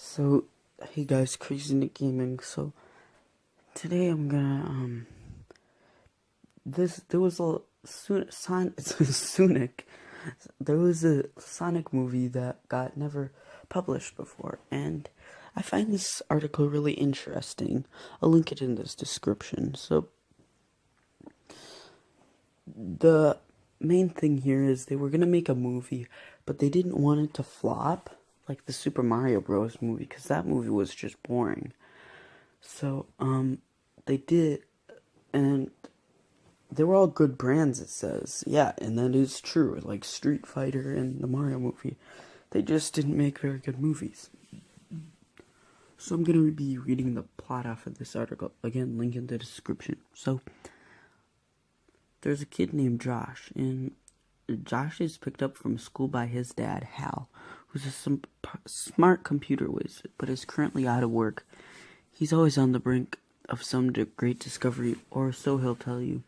So, hey guys, Crazy Nick Gaming. So, today I'm gonna, there was a Sonic, there was a Sonic movie that got never published before, and I find this article really interesting. I'll link it in this description. So, the main thing here is they were gonna make a movie, but they didn't want it to flop like the Super Mario Bros. Movie, because that movie was just boring. So, they did, and they were all good brands, it says. Yeah, and that is true. Like Street Fighter and the Mario movie. They just didn't make very good movies. So I'm going to be reading the plot off of this article. Again, link in the description. So, there's a kid named Josh, and Josh is picked up from school by his dad, Hal, who's a smart computer whiz, but is currently out of work. He's always on the brink of some great discovery, or so he'll tell you.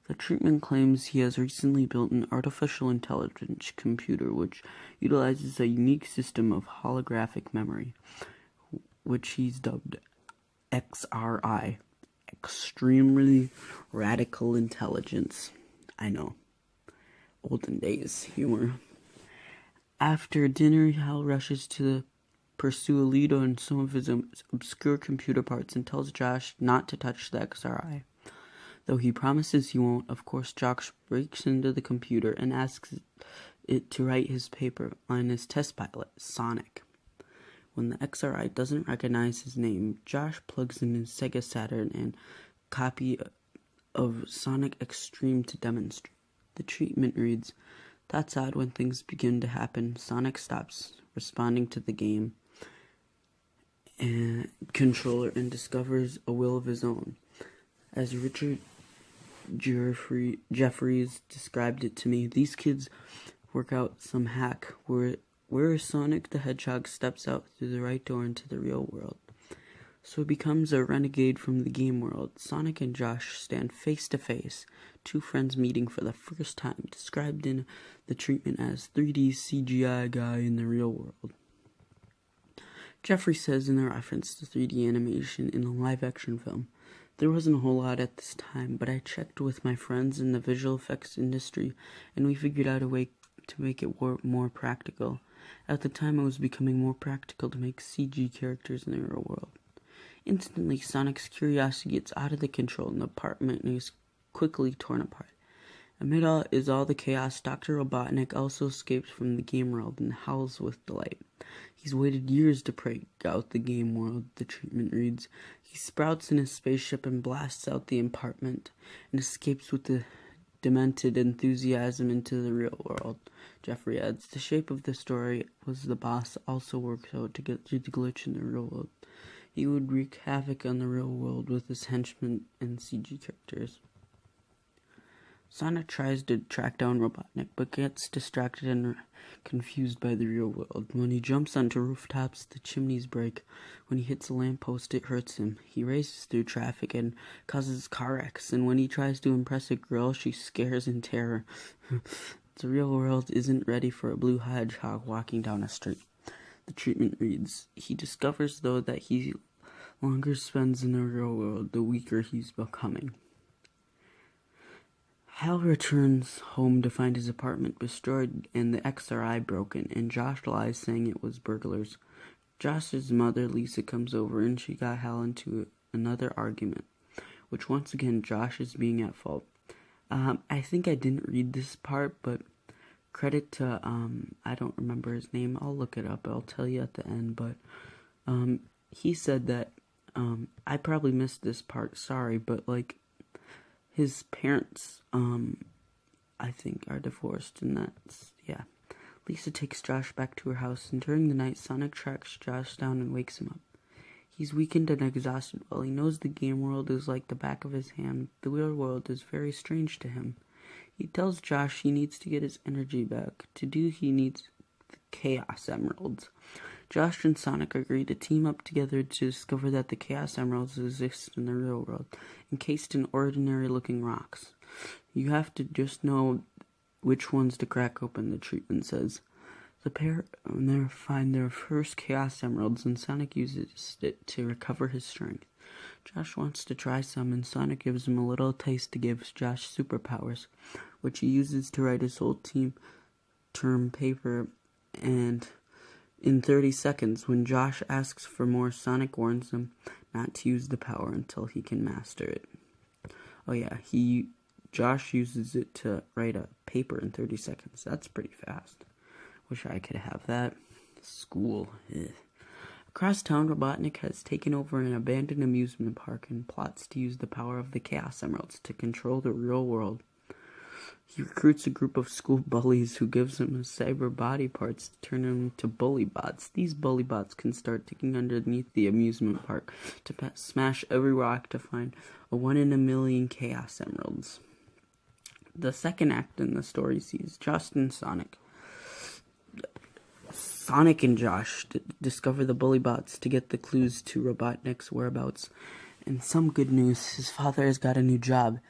The treatment claims he has recently built an artificial intelligence computer which utilizes a unique system of holographic memory, which he's dubbed XRI, Extremely Radical Intelligence. I know. Olden days humor. After dinner, Hal rushes to pursue Alito and some of his obscure computer parts and tells Josh not to touch the XRI. Though he promises he won't, of course Josh breaks into the computer and asks it to write his paper on his test pilot, Sonic. When the XRI doesn't recognize his name, Josh plugs in his Sega Saturn and copy of Sonic Extreme to demonstrate. The treatment reads, "That's odd. When things begin to happen, Sonic stops responding to the game and controller and discovers a will of his own. As Richard Jeffries described it to me, these kids work out some hack where Sonic the Hedgehog steps out through the right door into the real world. So he becomes a renegade from the game world. Sonic and Josh stand face to face, two friends meeting for the first time, described in the treatment as 3D CGI guy in the real world." Jeffrey says in a reference to 3D animation in a live-action film, "There wasn't a whole lot at this time, but I checked with my friends in the visual effects industry, and we figured out a way to make it more practical. At the time, it was becoming more practical to make CG characters in the real world." Instantly, Sonic's curiosity gets out of the control, and the apartment is quickly torn apart. Amid all the chaos, Dr. Robotnik also escapes from the game world and howls with delight. He's waited years to break out the game world, the treatment reads. He sprouts in his spaceship and blasts out the apartment and escapes with the demented enthusiasm into the real world. Jeffrey adds, "The shape of the story was the boss also works out to get through the glitch in the real world. He would wreak havoc on the real world with his henchmen and CG characters." Sonic tries to track down Robotnik, but gets distracted and confused by the real world. When he jumps onto rooftops, the chimneys break. When he hits a lamppost, it hurts him. He races through traffic and causes car wrecks, and when he tries to impress a girl, she scares in terror. The real world isn't ready for a blue hedgehog walking down a street. The treatment reads, "He discovers, though, that he longer spends in the real world, the weaker he's becoming." Hal returns home to find his apartment destroyed and the XRI broken, and Josh lies saying it was burglars. Josh's mother, Lisa, comes over and she got Hal into another argument, which once again Josh is being at fault. I think I didn't read this part, but credit to, I don't remember his name. I'll look it up. I'll tell you at the end, but he said that, I probably missed this part, sorry, but like, his parents, I think, are divorced, and that's, yeah. Lisa takes Josh back to her house, and during the night, Sonic tracks Josh down and wakes him up. He's weakened and exhausted. While he knows the game world is like the back of his hand, the real world is very strange to him. He tells Josh he needs to get his energy back. To do, he needs the Chaos Emeralds. Josh and Sonic agree to team up together to discover that the Chaos Emeralds exist in the real world, encased in ordinary-looking rocks. You have to just know which ones to crack open, the treatment says. The pair there find their first Chaos Emeralds, and Sonic uses it to recover his strength. Josh wants to try some, and Sonic gives him a little taste to give Josh superpowers, which he uses to write his whole team term paper. And in 30 seconds, when Josh asks for more, Sonic warns him not to use the power until he can master it. Oh yeah, Josh uses it to write a paper in 30 seconds. That's pretty fast. Wish I could have that. School. Ugh. Across town, Robotnik has taken over an abandoned amusement park and plots to use the power of the Chaos Emeralds to control the real world. He recruits a group of school bullies who gives him cyber body parts to turn them into bully bots. These bully bots can start digging underneath the amusement park to smash every rock to find a 1 in a million Chaos Emeralds. The second act in the story sees Josh and Sonic and Josh discover the bully bots to get the clues to Robotnik's whereabouts. And some good news, his father has got a new job.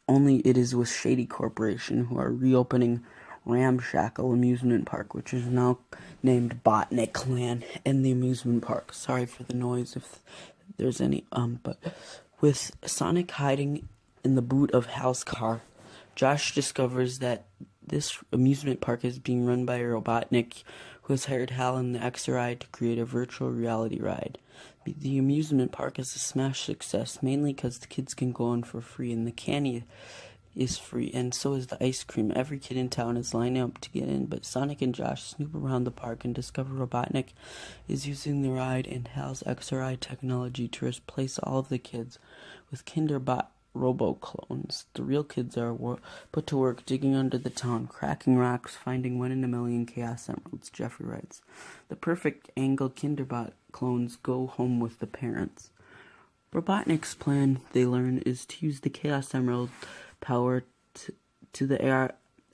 Only it is with Shady Corporation, who are reopening Ramshackle Amusement Park, which is now named Botnik Land and the amusement park. Sorry for the noise if there's any, but with Sonic hiding in the boot of Hal's car, Josh discovers that this amusement park is being run by Robotnik, who has hired Hal and the XRI to create a virtual reality ride. The amusement park is a smash success, mainly because the kids can go on for free, and the candy is free, and so is the ice cream. Every kid in town is lining up to get in, but Sonic and Josh snoop around the park and discover Robotnik is using the ride and Hal's XRI technology to replace all of the kids with Kinderbot robo-clones. The real kids are put to work digging under the town, cracking rocks, finding 1 in a million Chaos Emeralds, Jeffrey writes. The perfect angled Kinderbot clones go home with the parents. Robotnik's plan, they learn, is to use the Chaos Emerald power to the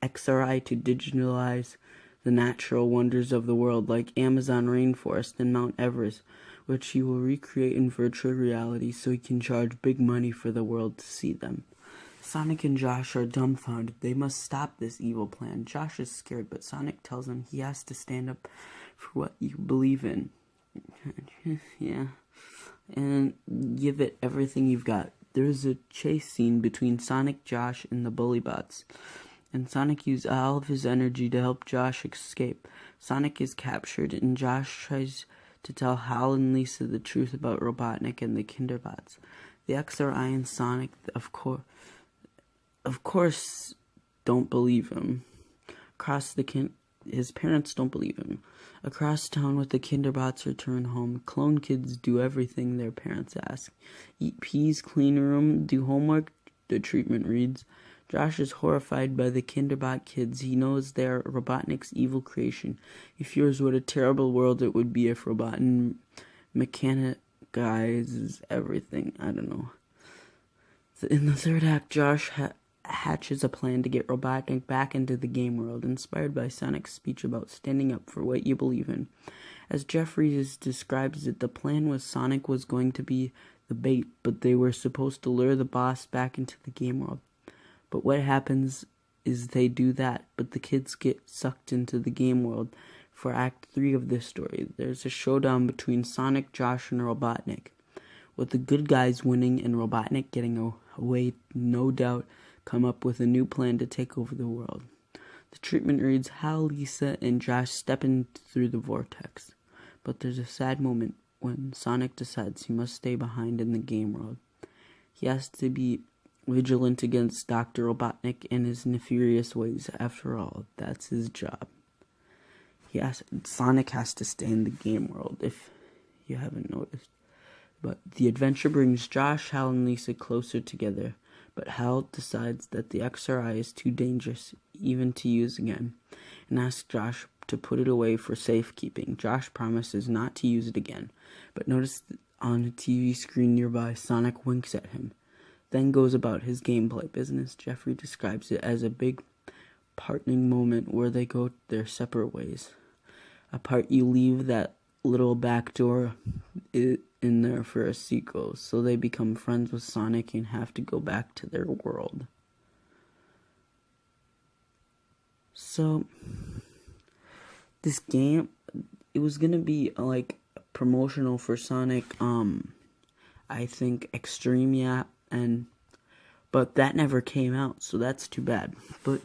XRI to digitalize the natural wonders of the world, like Amazon rainforest and Mount Everest, which he will recreate in virtual reality so he can charge big money for the world to see them. Sonic and Josh are dumbfounded. They must stop this evil plan. Josh is scared, but Sonic tells him he has to stand up for what you believe in. Yeah. And give it everything you've got. There's a chase scene between Sonic, Josh, and the bully bots, and Sonic uses all of his energy to help Josh escape. Sonic is captured, and Josh tries to tell Hal and Lisa the truth about Robotnik and the Kinderbots. The XRI and Sonic, of course, don't believe him. His parents don't believe him. Across town with the Kinderbots return home, clone kids do everything their parents ask. Eat peas, clean a room, do homework, the treatment reads. Josh is horrified by the Kinderbot kids. He knows they are Robotnik's evil creation. He fears what a terrible world it would be if Robotnik mechanizes everything. I don't know. In the third act, Josh hatches a plan to get Robotnik back into the game world, inspired by Sonic's speech about standing up for what you believe in. As Jeffries describes it, the plan was Sonic was going to be the bait, but they were supposed to lure the boss back into the game world. But what happens is they do that, but the kids get sucked into the game world. For Act 3 of this story, there's a showdown between Sonic, Josh, and Robotnik, with the good guys winning and Robotnik getting away, no doubt, come up with a new plan to take over the world. The treatment reads, Hal, Lisa, and Josh step in through the vortex. But there's a sad moment when Sonic decides he must stay behind in the game world. He has to be vigilant against Dr. Robotnik and his nefarious ways. After all, that's his job. Sonic has to stay in the game world, if you haven't noticed. But the adventure brings Josh, Hal, and Lisa closer together. But Hal decides that the XRI is too dangerous even to use again, and asks Josh to put it away for safekeeping. Josh promises not to use it again, but notice on a TV screen nearby, Sonic winks at him, then goes about his gameplay business. Jeffrey describes it as a big parting moment where they go their separate ways. A part you leave that little back door in there for a sequel, so they become friends with Sonic and have to go back to their world. So, this game, it was gonna be like promotional for Sonic, I think Extreme, yeah, but that never came out, so that's too bad. But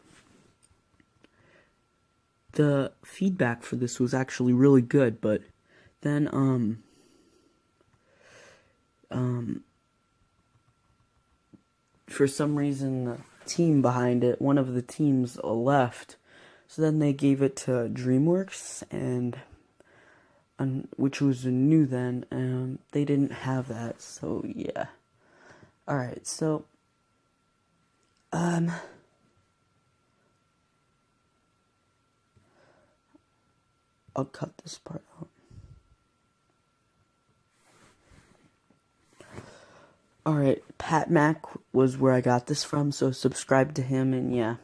the feedback for this was actually really good, but then, for some reason, the team behind it, one of the teams left, so then they gave it to DreamWorks, and which was new then, and they didn't have that, so yeah. Alright, so, I'll cut this part out. Alright, Pat Mac was where I got this from, so subscribe to him, and yeah.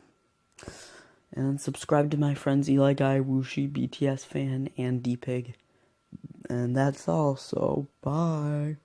And subscribe to my friends Eli Guy, Whooshy, BTS Fan, and D-Pig. And that's all, so bye.